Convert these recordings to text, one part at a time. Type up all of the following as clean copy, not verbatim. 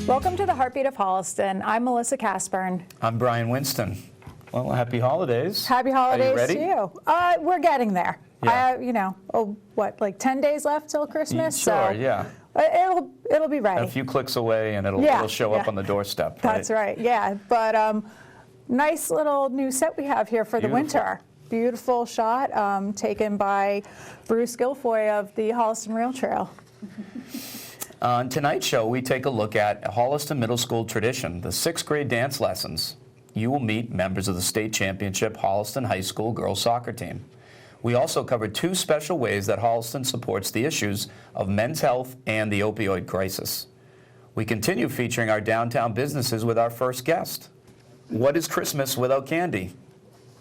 Welcome to the Heartbeat of Holliston. I'm Melissa Kaspern. I'm Brian Winston. Well, happy holidays. Happy holidays ready? to you. We're getting there. Yeah. Like 10 days left till Christmas? Sure, yeah. It'll be ready. A few clicks away and it'll show up on the doorstep. That's right, yeah. But nice little new set we have here for the winter. Beautiful shot taken by Bruce Guilfoyle of the Holliston Rail Trail. On tonight's show, we take a look at Holliston Middle School tradition, the 6th grade dance lessons. You will meet members of the state championship Holliston High School girls soccer team. We also covered 2 special ways that Holliston supports the issues of men's health and the opioid crisis. We continue featuring our downtown businesses with our first guest. What is Christmas without candy?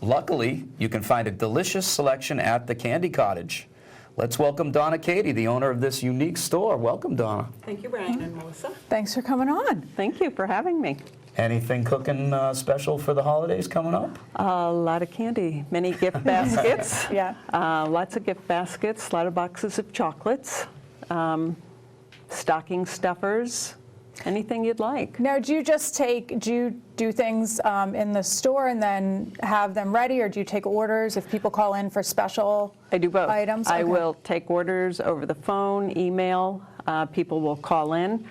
Luckily, you can find a delicious selection at the Candy Cottage. Let's welcome Donna Cady, the owner of this unique store. Welcome, Donna. Thank you, Brian and Melissa. Thanks for coming on. Thank you for having me. Anything cooking special for the holidays coming up? A lot of candy, many gift baskets. Yeah. Lots of gift baskets, a lot of boxes of chocolates, stocking stuffers, anything you'd like. Now, do you do things in the store and then have them ready, or do you take orders if people call in for special items? I do both. Okay. I will take orders over the phone, email. People will call in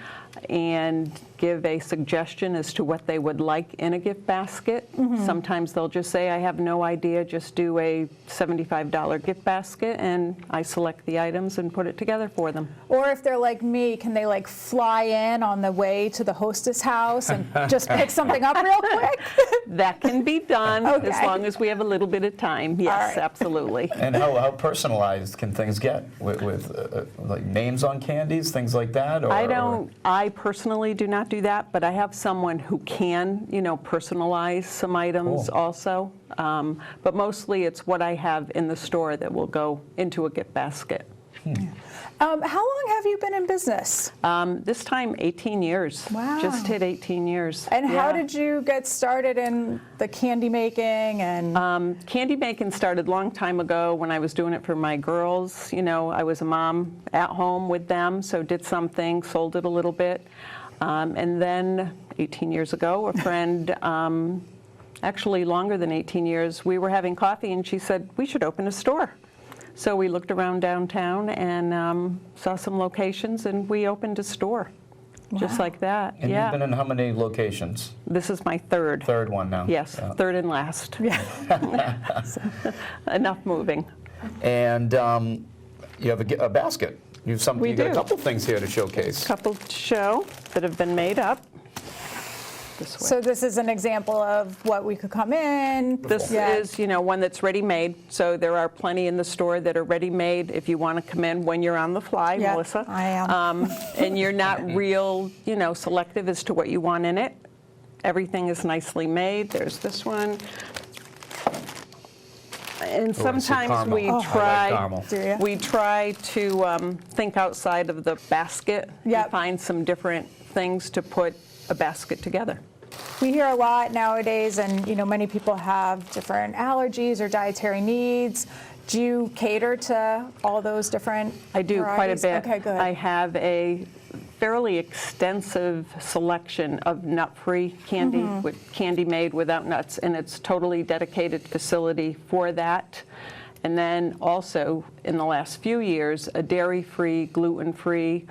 and give a suggestion as to what they would like in a gift basket. Sometimes they'll just say, I have no idea, just do a $75 gift basket, and I select the items and put it together for them. Or if they're like me, can they like fly in on the way to the hostess house and just pick something up real quick? That can be done as long as we have a little bit of time. Yes, absolutely. And how personalized can things get with like names on candies, things like that? Or, I personally do not do that, but I have someone who can, personalize some items also. But mostly it's what I have in the store that will go into a gift basket. How long have you been in business? This time 18 years. Wow. Just hit 18 years. And how did you get started in the candy making? And candy making started a long time ago when I was doing it for my girls. I was a mom at home with them, so did something, sold it a little bit. And then 18 years ago, a friend, actually longer than 18 years, we were having coffee and she said, we should open a store. So we looked around downtown and saw some locations, and we opened a store, just like that. And you've been in how many locations? This is my third. Third one now. Yes, third and last. yeah. Enough moving. And you have a basket. You got a couple things here to showcase. A couple to show that have been made up. This way. So this is an example of what we could come in. This is, one that's ready-made. So there are plenty in the store that are ready-made if you want to come in when you're on the fly, Melissa. I am. And you're not real, selective as to what you want in it. Everything is nicely made. There's this one. And sometimes we try to think outside of the basket and find some different things to put a basket together. We hear a lot nowadays, and many people have different allergies or dietary needs. Do you cater to all those different I do, varieties? quite a bit. Okay, good. I have a fairly extensive selection of nut-free candy, with candy made without nuts, and it's totally dedicated facility for that. And then also, in the last few years, a dairy-free, gluten-free,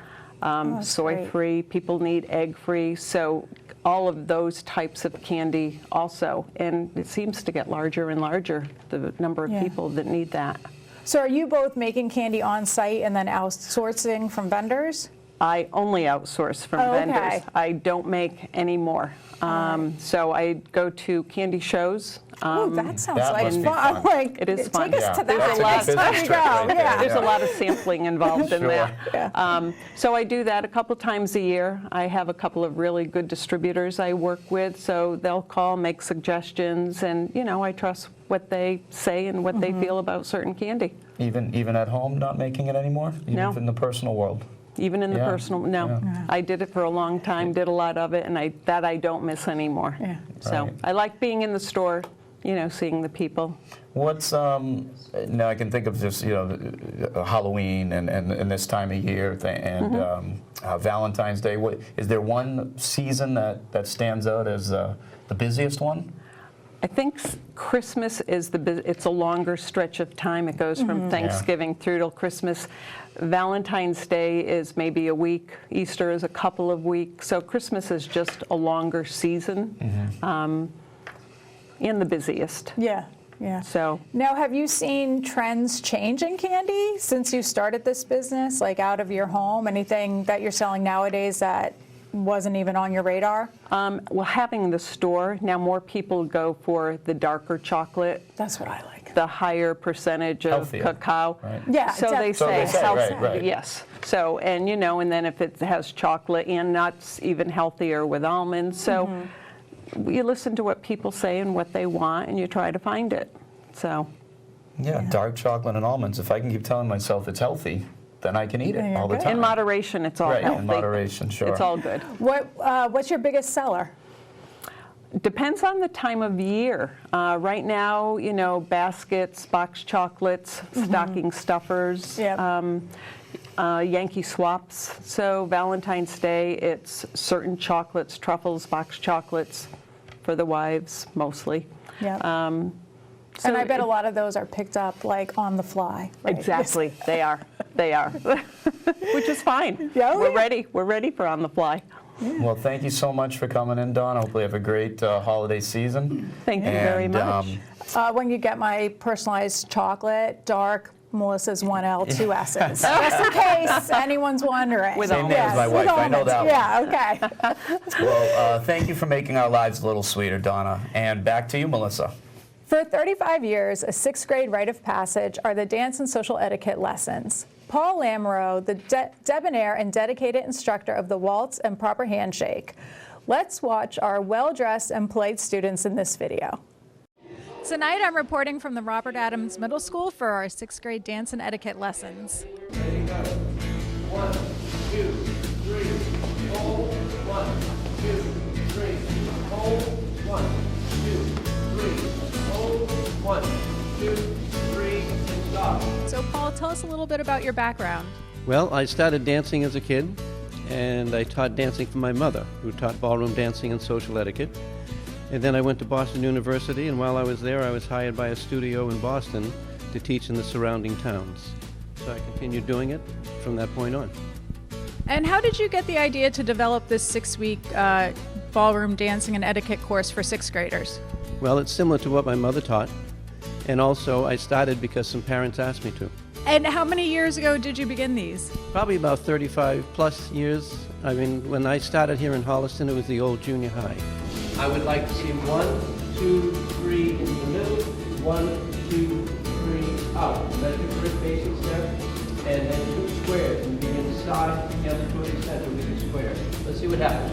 soy-free. People need egg-free, so all of those types of candy also. And it seems to get larger and larger, the number of people that need that. So are you both making candy on site and then outsourcing from vendors? I only outsource from vendors. I don't make any more. So I go to candy shows. That sounds that like must be fun. fun. Like, It is fun. Take us to That's that. a good business trick right there. There's a lot of sampling involved in that. Yeah. So I do that a couple times a year. I have a couple of really good distributors I work with, so they'll call, make suggestions, and I trust what they say and what they feel about certain candy. Even at home, not making it anymore? No. Even in the personal world? Even in the personal, no. I did it for a long time, did a lot of it, and I don't miss anymore. Yeah. So Right. I like being in the store, seeing the people. What's now I can think of just Halloween and this time of year and Valentine's Day. Is there one season that stands out as the busiest one? I think Christmas is it's a longer stretch of time. It goes from Thanksgiving through till Christmas. Valentine's Day is maybe a week. Easter is a couple of weeks. So Christmas is just a longer season and the busiest. Yeah. Yeah. So now, have you seen trends change in candy since you started this business, like out of your home? Anything that you're selling nowadays that wasn't even on your radar? Well, having the store, now more people go for the darker chocolate. That's what I like. The higher percentage of Healthier, cacao. right? Yeah, So they say, right. yes. So, and and then if it has chocolate and nuts, even healthier with almonds. So you listen to what people say and what they want, and you try to find it. So. Yeah, dark chocolate and almonds. If I can keep telling myself it's healthy, then I can eat it all the time. In moderation, it's all healthy. In moderation, sure. It's all good. What's your biggest seller? Depends on the time of year. Right now, baskets, box chocolates, stocking stuffers, Yankee swaps. So Valentine's Day, it's certain chocolates, truffles, box chocolates for the wives mostly. Yeah. And I bet a lot of those are picked up like on the fly. Right? Exactly, they are. They are, which is fine. Yeah, we're ready. We're ready for on the fly. Yeah. Well, thank you so much for coming in, Donna. Hopefully you have a great holiday season. Thank you very much. When you get my personalized chocolate, dark, Melissa's 1L, 2 S's. Just in case anyone's wondering. With Same name as my wife, I know that one. Yeah, okay. Well, thank you for making our lives a little sweeter, Donna. And back to you, Melissa. For 35 years, a 6th grade rite of passage are the dance and social etiquette lessons. Paul Lamoureux, the debonair and dedicated instructor of the waltz and proper handshake. Let's watch our well-dressed and polite students in this video. Tonight I'm reporting from the Robert Adams Middle School for our 6th grade dance and etiquette lessons. Ready, go. 1, 2, 3, hold, 1, 2, 3, hold, 1, 2, 3, hold, 1, 2, 3, and stop. So Paul, tell us a little bit about your background. Well, I started dancing as a kid, and I taught dancing for my mother, who taught ballroom dancing and social etiquette. And then I went to Boston University, and while I was there, I was hired by a studio in Boston to teach in the surrounding towns. So I continued doing it from that point on. And how did you get the idea to develop this 6-week ballroom dancing and etiquette course for 6th graders? Well, it's similar to what my mother taught, and also I started because some parents asked me to. And how many years ago did you begin these? Probably about 35 plus years. I mean, when I started here in Holliston, it was the old junior high. I would like to see 1, 2, 3 in the middle, 1, 2, 3, out. That's your first basic step, and then 2 squares, and begin to start together to the center with a square. Let's see what happens.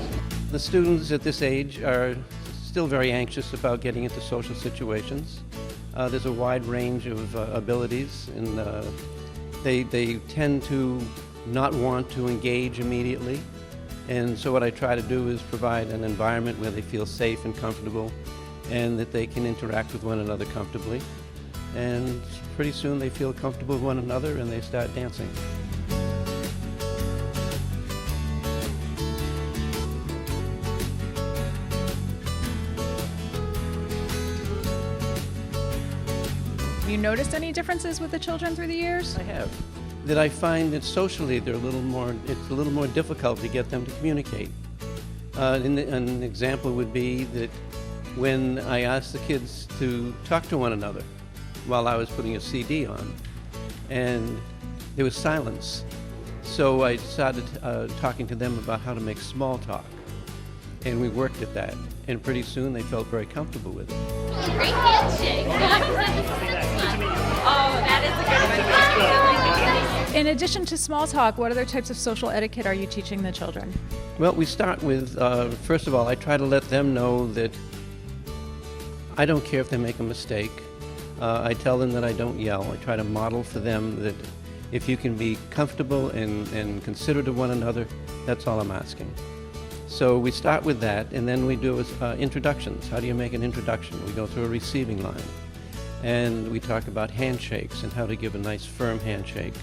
The students at this age are still very anxious about getting into social situations. There's a wide range of abilities, and they tend to not want to engage immediately. And so what I try to do is provide an environment where they feel safe and comfortable, and that they can interact with one another comfortably. And pretty soon they feel comfortable with one another and they start dancing. Have you noticed any differences with the children through the years? I have. That I find that socially it's a little more difficult to get them to communicate. An example would be that when I asked the kids to talk to one another while I was putting a CD on, and there was silence. So I started talking to them about how to make small talk, and we worked at that, and pretty soon they felt very comfortable with it. Great handshake. Oh, that is a good one. In addition to small talk, what other types of social etiquette are you teaching the children? Well, we start with, first of all, I try to let them know that I don't care if they make a mistake. I tell them that I don't yell. I try to model for them that if you can be comfortable and considerate of one another, that's all I'm asking. So we start with that, and then we do introductions. How do you make an introduction? We go through a receiving line. And we talk about handshakes and how to give a nice firm handshake.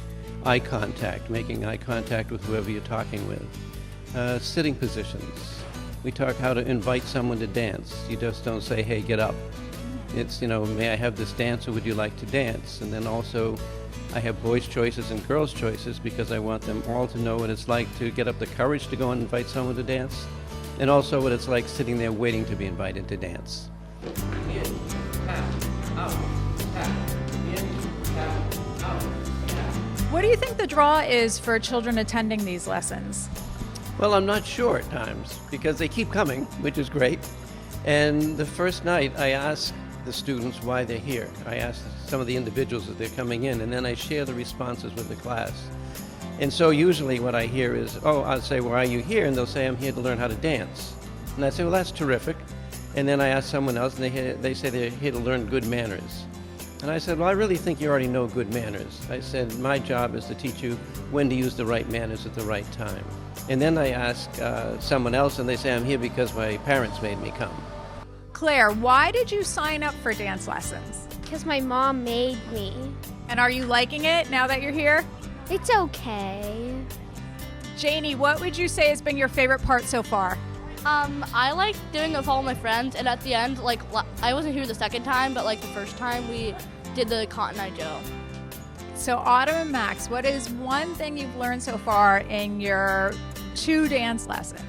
Eye contact, making eye contact with whoever you're talking with. Sitting positions. We talk how to invite someone to dance. You just don't say, hey, get up. It's, may I have this dance or would you like to dance? And then also, I have boys' choices and girls' choices because I want them all to know what it's like to get up the courage to go and invite someone to dance, and also what it's like sitting there waiting to be invited to dance. In, tap, out, tap, in, tap, out, tap. What do you think the draw is for children attending these lessons? Well, I'm not sure at times because they keep coming, which is great. And the first night I ask the students why they're here. I ask some of the individuals that they're coming in, and then I share the responses with the class. And so usually what I hear is, I'll say, why are you here? And they'll say, I'm here to learn how to dance. And I say, well, that's terrific. And then I ask someone else, and they say they're here to learn good manners. And I said, well, I really think you already know good manners. I said, my job is to teach you when to use the right manners at the right time. And then I ask someone else, and they say, I'm here because my parents made me come. Claire, why did you sign up for dance lessons? Because my mom made me. And are you liking it now that you're here? It's okay. Janie, what would you say has been your favorite part so far? I like doing it with all my friends, and at the end, I wasn't here the second time, but the first time we did the Cotton Eye Joe. So Autumn and Max, what is one thing you've learned so far in your 2 dance lessons?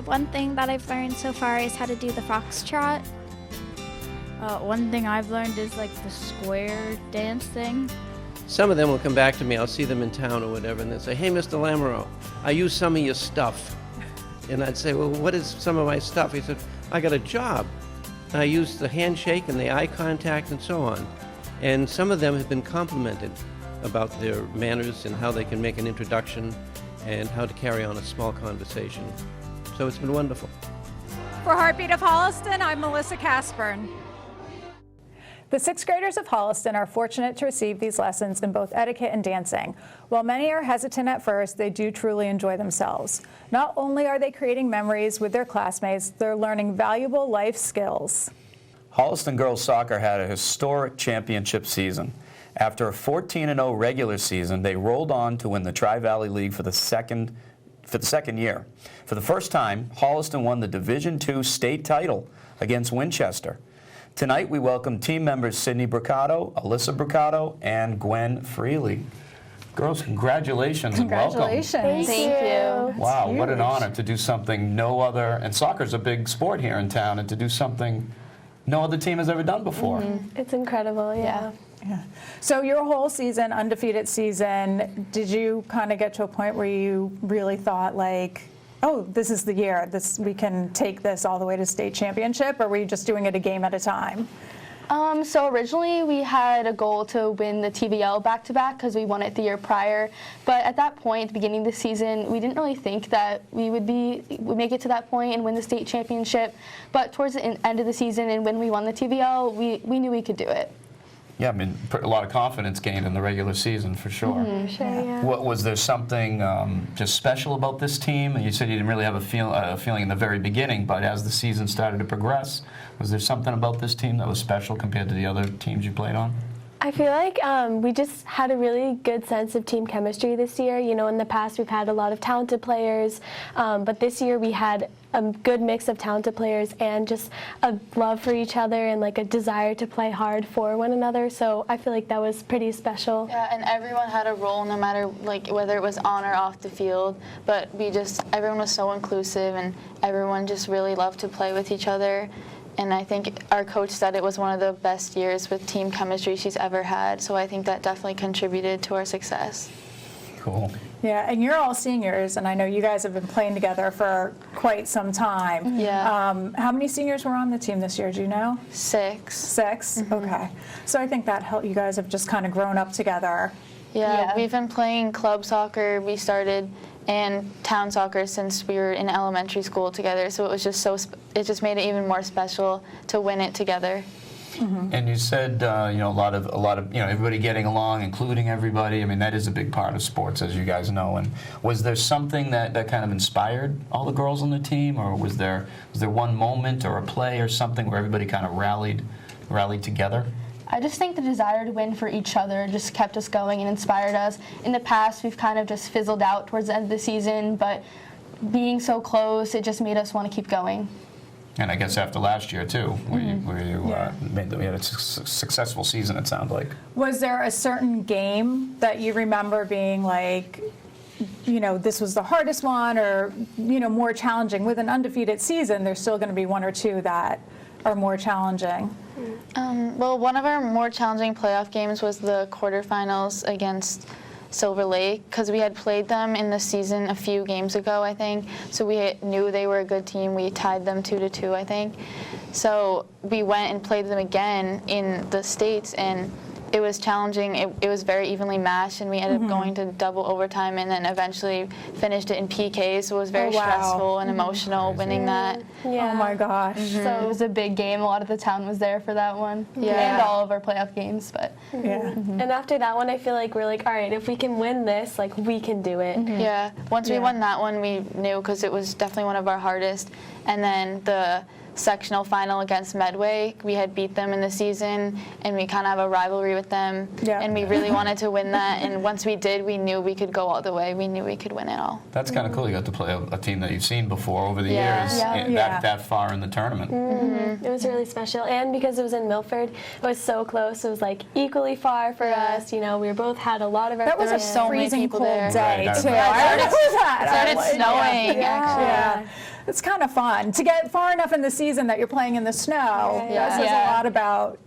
One thing that I've learned so far is how to do the foxtrot. One thing I've learned is the square dance thing. Some of them will come back to me, I'll see them in town or whatever, and they'll say, hey, Mr. Lamoureux, I used some of your stuff. And I'd say, well, what is some of my stuff? He said, I got a job. I used the handshake and the eye contact and so on. And some of them have been complimented about their manners and how they can make an introduction and how to carry on a small conversation. So it's been wonderful. For Heartbeat of Holliston, I'm Melissa Kaspern. The 6th graders of Holliston are fortunate to receive these lessons in both etiquette and dancing. While many are hesitant at first, they do truly enjoy themselves. Not only are they creating memories with their classmates, they're learning valuable life skills. Holliston girls soccer had a historic championship season. After a 14-0 regular season, they rolled on to win the Tri-Valley League for the second year. For the first time, Holliston won the Division II state title against Winchester. Tonight, we welcome team members Sydney Brucato, Alyssa Brucato, and Gwen Freely. Girls, congratulations and welcome. Congratulations. Thank you. Wow, what an honor to do something no other, and soccer's a big sport here in town, and to do something no other team has ever done before. It's incredible, yeah. Yeah. So your whole season, undefeated season, did you kind of get to a point where you really thought oh, this is the year, we can take this all the way to state championship, or were you just doing it a game at a time? So originally we had a goal to win the TVL back-to-back because we won it the year prior. But at that point, at the beginning of the season, we didn't really think that we would make it to that point and win the state championship. But towards the end of the season and when we won the TVL, we knew we could do it. Yeah, I mean, a lot of confidence gained in the regular season, for sure. Sure, yeah. Was there something just special about this team? You said you didn't really have a feeling in the very beginning, but as the season started to progress, was there something about this team that was special compared to the other teams you played on? I feel like we just had a really good sense of team chemistry this year. You know, in the past we've had a lot of talented players, but this year we had a good mix of talented players and just a love for each other and a desire to play hard for one another. So I feel like that was pretty special. Yeah, and everyone had a role, no matter whether it was on or off the field. But everyone was so inclusive, and everyone just really loved to play with each other. And I think our coach said it was one of the best years with team chemistry she's ever had. So I think that definitely contributed to our success. Cool. Yeah, and you're all seniors, and I know you guys have been playing together for quite some time. Yeah. How many seniors were on the team this year, do you know? 6. 6? Okay. So I think that helped. You guys have just kind of grown up together. Yeah, we've been playing club soccer. We started and town soccer since we were in elementary school together. So it was just it just made it even more special to win it together. And you said, a lot of, everybody getting along, including everybody. I mean, that is a big part of sports, as you guys know. And was there something that kind of inspired all the girls on the team, or was there one moment or a play or something where everybody kind of rallied together? I just think the desire to win for each other just kept us going and inspired us. In the past, we've kind of just fizzled out towards the end of the season, but being so close, it just made us want to keep going. And I guess after last year, too, where you we had a successful season, it sounded like. Was there a certain game that you remember being like, this was the hardest one, or, more challenging? With an undefeated season, there's still going to be one or two that are more challenging. Well, one of our more challenging playoff games was the quarterfinals against Silver Lake, because we had played them in the season a few games ago, I think. So we knew they were a good team. We tied them 2-2, I think. So we went and played them again in the States, and it was challenging. It was very evenly matched, and we ended up going to double overtime, and then eventually finished it in PKs. So it was very stressful and emotional winning that. Oh my gosh. So it was a big game. A lot of the town was there for that one. Yeah. And all of our playoff games. But And after that one, I feel like we're like, all right, if we can win this, like, we can do it. Yeah. Once we won that one, we knew, because it was definitely one of our hardest. And then the sectional final against Medway, we had beat them in the season, and we kind of have a rivalry with them, and we really wanted to win that, and once we did, we knew we could go all the way. We knew we could win it all. That's kind of cool. You got to play a team that you've seen before over the years, that far in the tournament. It was really special, and because it was in Milford, it was so close. It was like equally far for us. We both had a lot of our That was a friends. so many freezing people cold there. day, Right, too. I I remember that. It started snowing, actually. Yeah. It's kind of fun to get far enough in the season that you're playing in the snow. That says a lot about,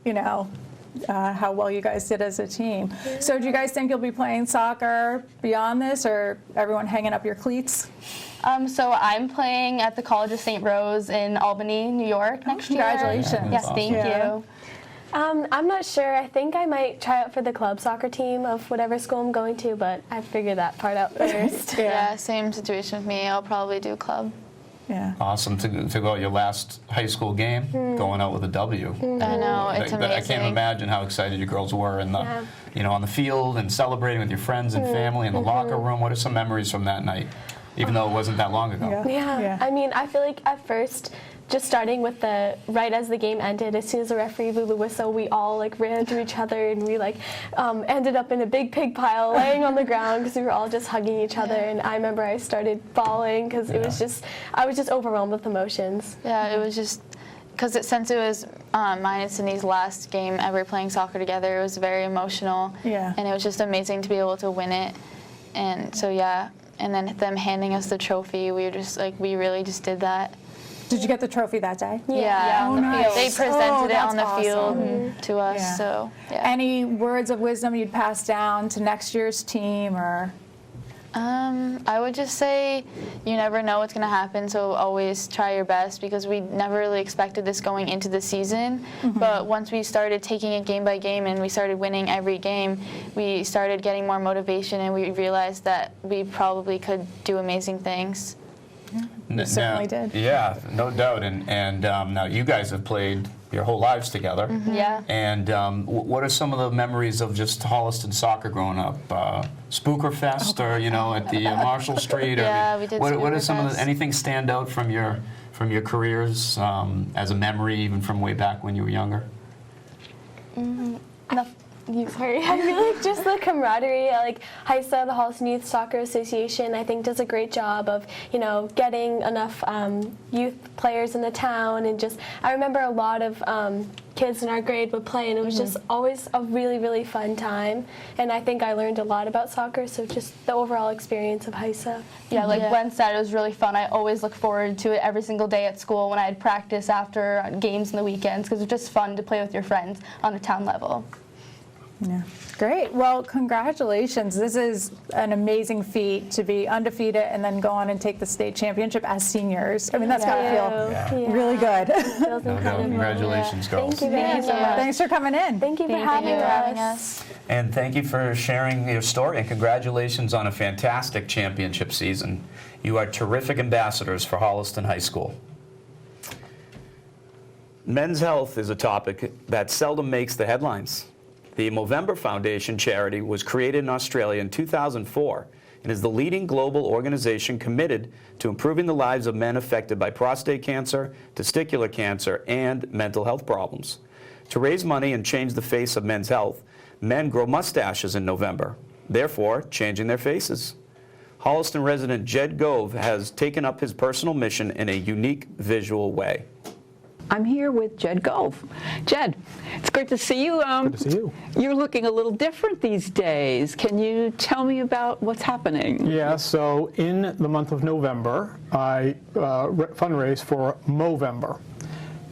how well you guys did as a team. So do you guys think you'll be playing soccer beyond this, or everyone hanging up your cleats? So I'm playing at the College of St. Rose in Albany, New York next year. Congratulations. Yes, thank you. I'm not sure. I think I might try out for the club soccer team of whatever school I'm going to, but I figured that part out first. Yeah, same situation with me. I'll probably do club. Yeah. Awesome to go your last high school game, going out with a W. I know, it's amazing. I can't imagine how excited you girls were in the, on the field and celebrating with your friends and family in the locker room. What are some memories from that night, even though it wasn't that long ago? Yeah. I mean, I feel like at first, just starting with right as the game ended, as soon as the referee blew the whistle, we all ran to each other, and we ended up in a big pig pile laying on the ground because we were all just hugging each other. And I remember I started bawling because I was just overwhelmed with emotions. Yeah, it was just because since it was mine and Sydney's last game ever playing soccer together, it was very emotional. Yeah. And it was just amazing to be able to win it. And so and then them handing us the trophy, we were just we really just did that. Did you get the trophy that day? Yeah, on the field. They presented it on the that's field to us. So Any words of wisdom you'd pass down to next year's team, or? I would just say you never know what's going to happen, so always try your best, because we never really expected this going into the season. But once we started taking it game by game and we started winning every game, we started getting more motivation, and we realized that we probably could do amazing things. You certainly did. Yeah, no doubt. And now you guys have played your whole lives together. Yeah. And what are some of the memories of just Holliston soccer growing up? Spookerfest, or at the Marshall Street? Yeah, we did What are some of Spookerfest. anything stand out from your careers as a memory, even from way back when you were younger? Sorry, I feel like just the camaraderie, HISA, the Holliston Youth Soccer Association, I think does a great job of, getting enough youth players in the town, and I remember a lot of kids in our grade would play, and it was just always a really, really fun time, and I think I learned a lot about soccer, so just the overall experience of HISA. Yeah, Gwen said, it was really fun. I always look forward to it every single day at school when I had practice after games in the weekends, because it was just fun to play with your friends on a town level. Yeah. Great. Well, congratulations. This is an amazing feat to be undefeated and then go on and take the state championship as seniors. I mean, that's got to feel really good. Feels incredible. Congratulations, girls. Thank you very much. Thanks for coming in. Thank you for having us. And thank you for sharing your story, and congratulations on a fantastic championship season. You are terrific ambassadors for Holliston High School. Men's health is a topic that seldom makes the headlines. The Movember Foundation charity was created in Australia in 2004 and is the leading global organization committed to improving the lives of men affected by prostate cancer, testicular cancer, and mental health problems. To raise money and change the face of men's health, men grow mustaches in November, therefore changing their faces. Holliston resident Jed Gove has taken up his personal mission in a unique visual way. I'm here with Jed Gove. Jed, it's great to see you. Good to see you. You're looking a little different these days. Can you tell me about what's happening? Yeah, so in the month of November, I fundraise for Movember.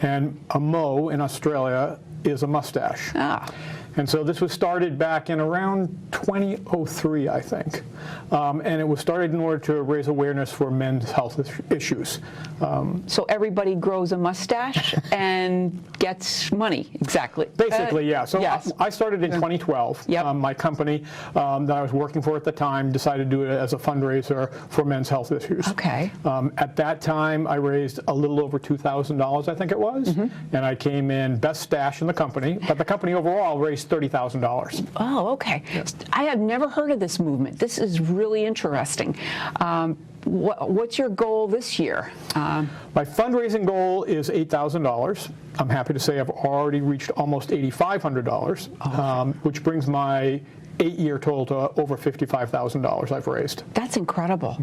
And a mo in Australia is a mustache. Ah. And so this was started back in around 2003, I think. And it was started in order to raise awareness for men's health issues. So everybody grows a mustache and gets money, exactly. Basically, yeah. So yes. I started in 2012. Yep. My company that I was working for at the time decided to do it as a fundraiser for men's health issues. Okay. At that time, I raised a little over $2,000, I think it was. Mm-hmm. And I came in best stash in the company. But the company overall raised $30,000. Oh, okay. Yeah. I have never heard of this movement. This is really interesting. What's your goal this year? My fundraising goal is $8,000. I'm happy to say I've already reached almost $8,500, which brings my 8-year total to over $55,000 I've raised. That's incredible.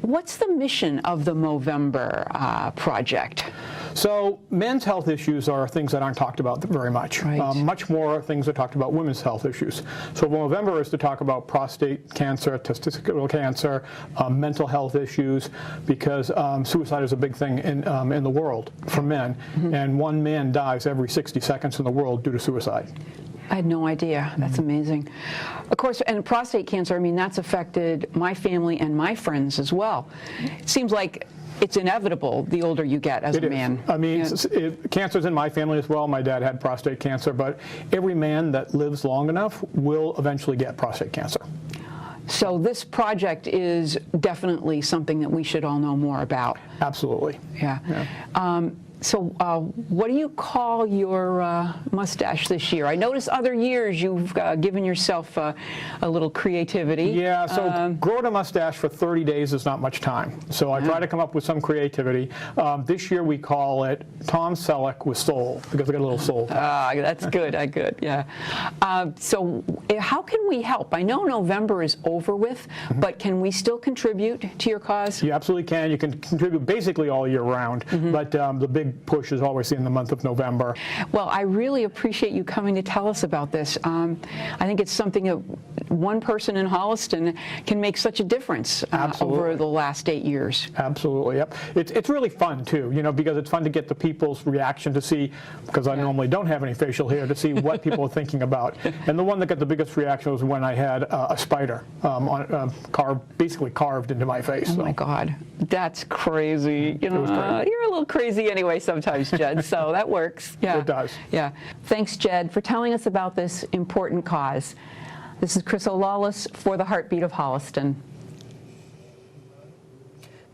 What's the mission of the Movember project? So men's health issues are things that aren't talked about very much. Right. Much more things that talked about women's health issues. So Movember is to talk about prostate cancer, testicular cancer, mental health issues, because suicide is a big thing in the world for men. Mm-hmm. And 1 man dies every 60 seconds in the world due to suicide. I had no idea. That's amazing. Of course, and prostate cancer, I mean, that's affected my family and my friends as well. It seems like it's inevitable the older you get as a man. I mean, cancer's in my family as well. My dad had prostate cancer, but every man that lives long enough will eventually get prostate cancer. So this project is definitely something that we should all know more about. Absolutely. Yeah. So what do you call your mustache this year? I notice other years you've given yourself a little creativity. Yeah, so growing a mustache for 30 days is not much time. So I try to come up with some creativity. This year we call it Tom Selleck with soul, because I got a little soul. That's good, good, yeah. So how can we help? I know November is over with, but can we still contribute to your cause? You absolutely can. You can contribute basically all year round, but the big push is always in the month of November. Well, I really appreciate you coming to tell us about this. I think it's something that one person in Holliston can make such a difference over the last 8 years. Absolutely, yep. It's really fun too, you know, because it's fun to get the people's reaction to see, because I normally don't have any facial hair, to see what people are thinking about. And the one that got the biggest reaction was when I had a spider basically carved into my face. Oh my God, that's crazy. You know, you're a little crazy anyway sometimes, Jed, so that works. Yeah. It does. Yeah. Thanks, Jed, for telling us about this important cause. This is Chris O'Lawless for the Heartbeat of Holliston.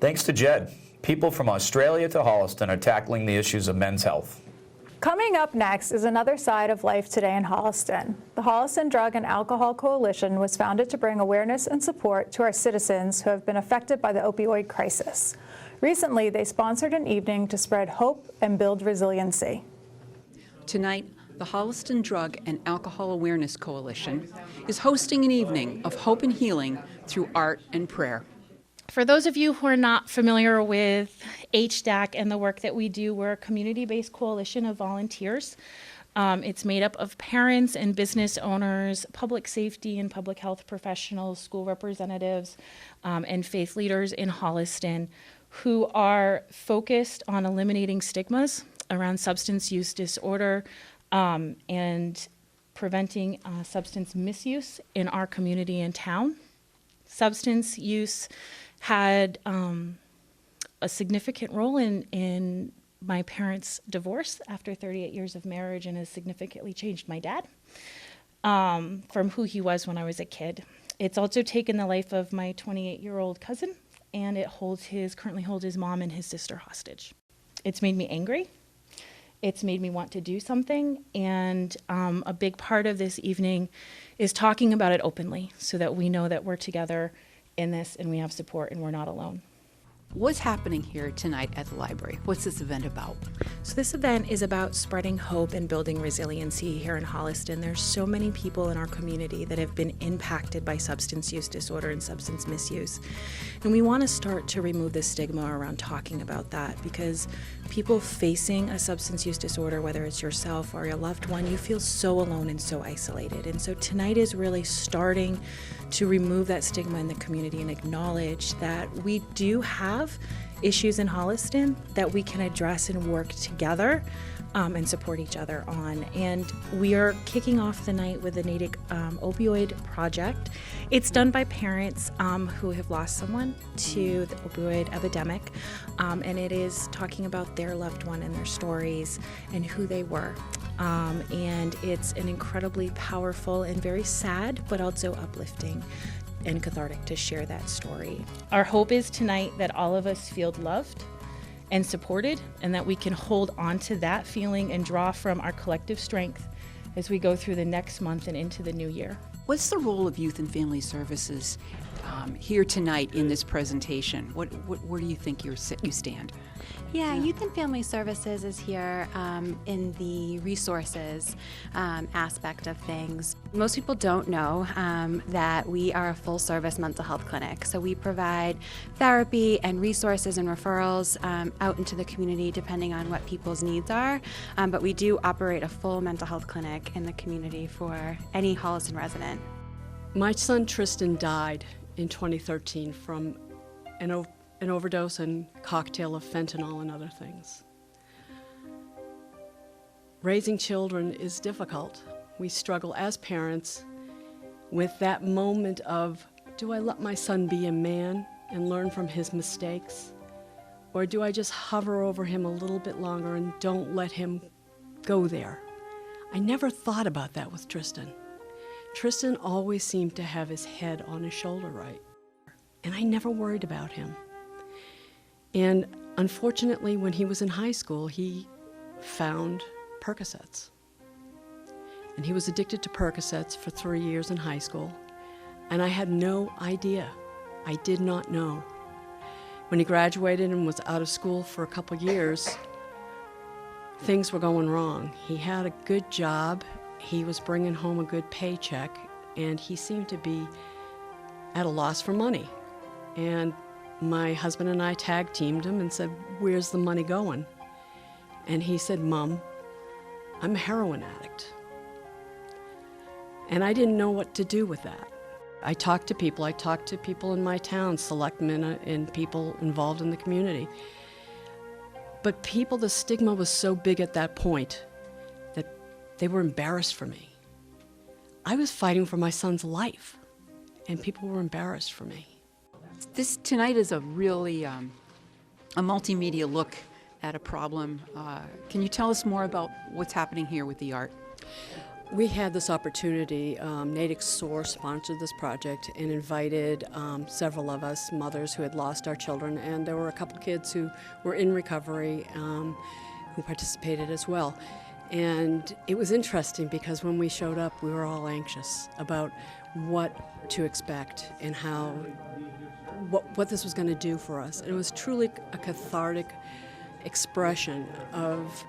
Thanks to Jed. People from Australia to Holliston are tackling the issues of men's health. Coming up next is another side of life today in Holliston. The Holliston Drug and Alcohol Coalition was founded to bring awareness and support to our citizens who have been affected by the opioid crisis. Recently, they sponsored an evening to spread hope and build resiliency. Tonight, the Holliston Drug and Alcohol Awareness Coalition is hosting an evening of hope and healing through art and prayer. For those of you who are not familiar with HDAAC and the work that we do, we're a community-based coalition of volunteers. It's made up of parents and business owners, public safety and public health professionals, school representatives, and faith leaders in Holliston who are focused on eliminating stigmas around substance use disorder and preventing substance misuse in our community and town. Substance use had a significant role in my parents' divorce after 38 years of marriage, and has significantly changed my dad from who he was when I was a kid. It's also taken the life of my 28-year-old cousin, and it currently holds his mom and his sister hostage. It's made me angry. it's made me want to do something. And a big part of this evening is talking about it openly so that we know that we're together in this and we have support and we're not alone. What's happening here tonight at the library? What's this event about? So this event is about spreading hope and building resiliency here in Holliston. There's so many people in our community that have been impacted by substance use disorder and substance misuse. And we want to start to remove the stigma around talking about that, because people facing a substance use disorder, whether it's yourself or your loved one, you feel so alone and so isolated. And so tonight is really starting to remove that stigma in the community and acknowledge that we do have issues in Holliston that we can address and work together and support each other on. And we are kicking off the night with the Natick Opioid Project. It's done by parents who have lost someone to the opioid epidemic, and it is talking about their loved one and their stories and who they were. And it's an incredibly powerful and very sad, but also uplifting and cathartic to share that story. Our hope is tonight that all of us feel loved and supported, and that we can hold on to that feeling and draw from our collective strength as we go through the next month and into the new year. What's the role of Youth and Family Services here tonight in this presentation? Where do you think you stand? Yeah, Youth and Family Services is here in the resources aspect of things. Most people don't know that we are a full-service mental health clinic. So we provide therapy and resources and referrals out into the community depending on what people's needs are. But we do operate a full mental health clinic in the community for any Holliston resident. My son Tristan died in 2013 from an overdose and cocktail of fentanyl and other things. Raising children is difficult. We struggle as parents with that moment of, do I let my son be a man and learn from his mistakes? Or do I just hover over him a little bit longer and don't let him go there? I never thought about that with Tristan. Tristan always seemed to have his head on his shoulder right, and I never worried about him. And unfortunately, when he was in high school, he found Percocets. And he was addicted to Percocets for 3 years in high school, and I had no idea. I did not know. When he graduated and was out of school for a couple years, things were going wrong. He had a good job, he was bringing home a good paycheck, and he seemed to be at a loss for money. And my husband and I tag-teamed him and said, where's the money going? And he said, Mom, I'm a heroin addict. And I didn't know what to do with that. I talked to people in my town, selectmen and people involved in the community. But the stigma was so big at that point that they were embarrassed for me. I was fighting for my son's life, and people were embarrassed for me. This tonight is a really a multimedia look at a problem. Can you tell us more about what's happening here with the art? We had this opportunity. Natick SOAR sponsored this project and invited several of us mothers who had lost our children, and there were a couple kids who were in recovery who participated as well. And it was interesting because when we showed up, we were all anxious about what to expect and what this was going to do for us. And it was truly a cathartic expression of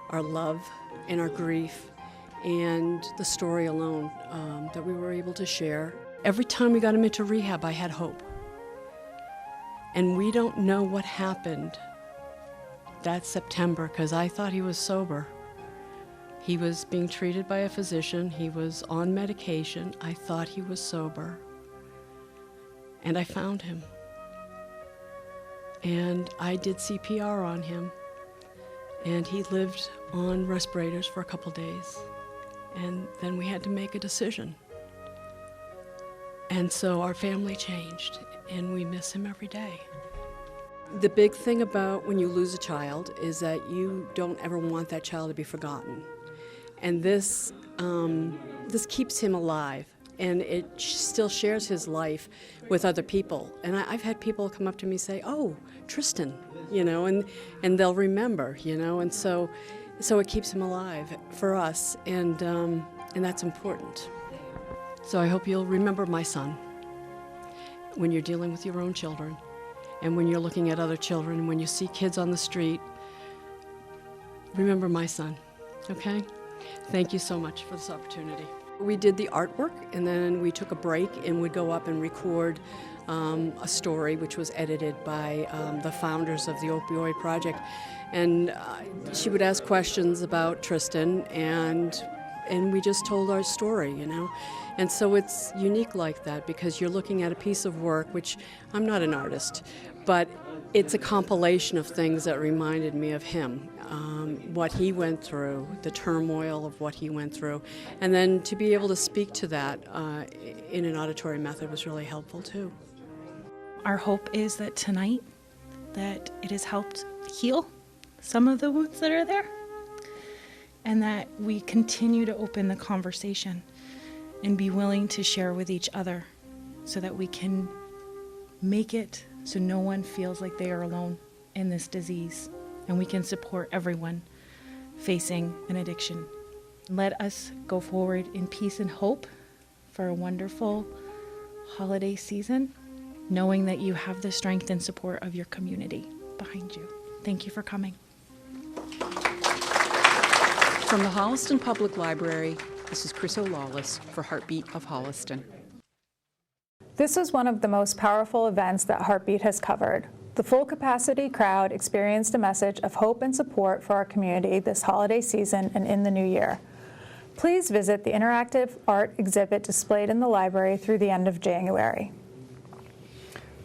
our love and our grief and the story alone that we were able to share. Every time we got him into rehab, I had hope. And we don't know what happened that September, because I thought he was sober. He was being treated by a physician. He was on medication. I thought he was sober. And I found him. And I did CPR on him. And he lived on respirators for a couple days. And then we had to make a decision. And so our family changed, and we miss him every day. The big thing about when you lose a child is that you don't ever want that child to be forgotten. And this keeps him alive, and it still shares his life with other people. And I've had people come up to me and say, oh, Tristan, and they'll remember, and so So it keeps him alive for us, and that's important. So I hope you'll remember my son when you're dealing with your own children, and when you're looking at other children, and when you see kids on the street. Remember my son, okay? Thank you so much for this opportunity. We did the artwork, and then we took a break and would go up and record a story which was edited by the founders of the Opioid Project. And she would ask questions about Tristan, and we just told our story, you know. And so it's unique like that, because you're looking at a piece of work, which I'm not an artist, but it's a compilation of things that reminded me of him, what he went through, the turmoil of what he went through. And then to be able to speak to that in an auditory method was really helpful too. Our hope is that tonight, that it has helped heal some of the wounds that are there, and that we continue to open the conversation and be willing to share with each other so that we can make it so no one feels like they are alone in this disease, and we can support everyone facing an addiction. Let us go forward in peace and hope for a wonderful holiday season, knowing that you have the strength and support of your community behind you. Thank you for coming. From the Holliston Public Library, this is Chris O'Lawless for Heartbeat of Holliston. This was one of the most powerful events that Heartbeat has covered. The full capacity crowd experienced a message of hope and support for our community this holiday season and in the new year. Please visit the interactive art exhibit displayed in the library through the end of January.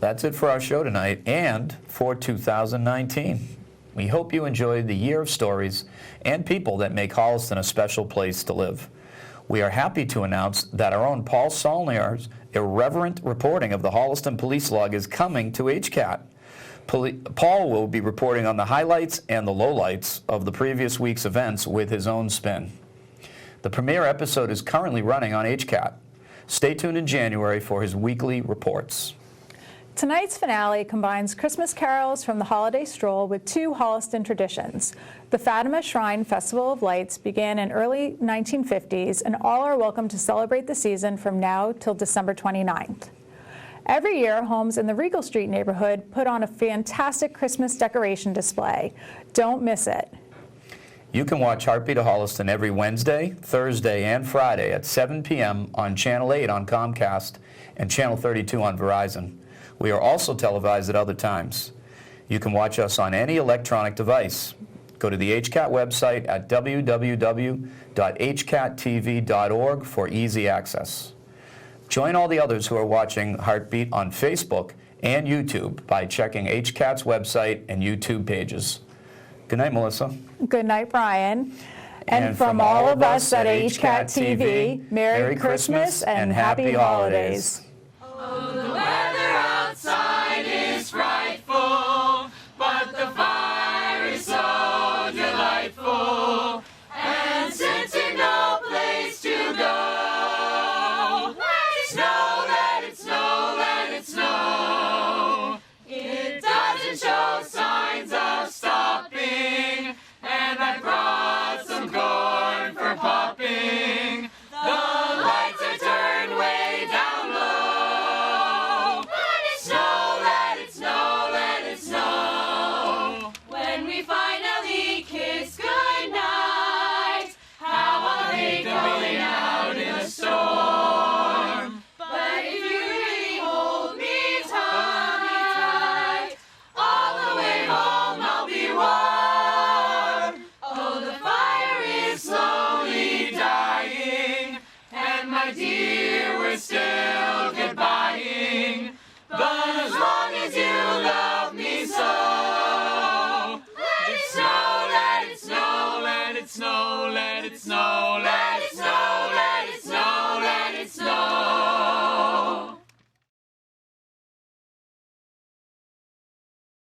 That's it for our show tonight and for 2019. We hope you enjoyed the year of stories and people that make Holliston a special place to live. We are happy to announce that our own Paul Saulnier's irreverent reporting of the Holliston Police Log is coming to HCAT. Paul will be reporting on the highlights and the lowlights of the previous week's events with his own spin. The premiere episode is currently running on HCAT. Stay tuned in January for his weekly reports. Tonight's finale combines Christmas carols from the holiday stroll with two Holliston traditions. The Fatima Shrine Festival of Lights began in early 1950s, and all are welcome to celebrate the season from now till December 29th. Every year, homes in the Regal Street neighborhood put on a fantastic Christmas decoration display. Don't miss it. You can watch Heartbeat of Holliston every Wednesday, Thursday, and Friday at 7 p.m. on Channel 8 on Comcast and Channel 32 on Verizon. We are also televised at other times. You can watch us on any electronic device. Go to the HCAT website at www.hcattv.org for easy access. Join all the others who are watching Heartbeat on Facebook and YouTube by checking HCAT's website and YouTube pages. Good night, Melissa. Good night, Brian. And from all of us at HCAT TV, Merry Christmas and Happy Holidays. Oh, the weather outside is frightful, but the fire is so delightful, and since there's no place to go, let it snow, let it snow, let it snow. It doesn't show signs of stopping, and I brought some corn for popping. The lights are turned way down low. Let it snow, let it snow, let it snow. When we finally kiss goodnight, how I'll hate going out in a storm. But if you really hold me tight, all the way home I'll be warm. Oh, the fire is slowly dying, and my dear, we're still goodbying. But as long as you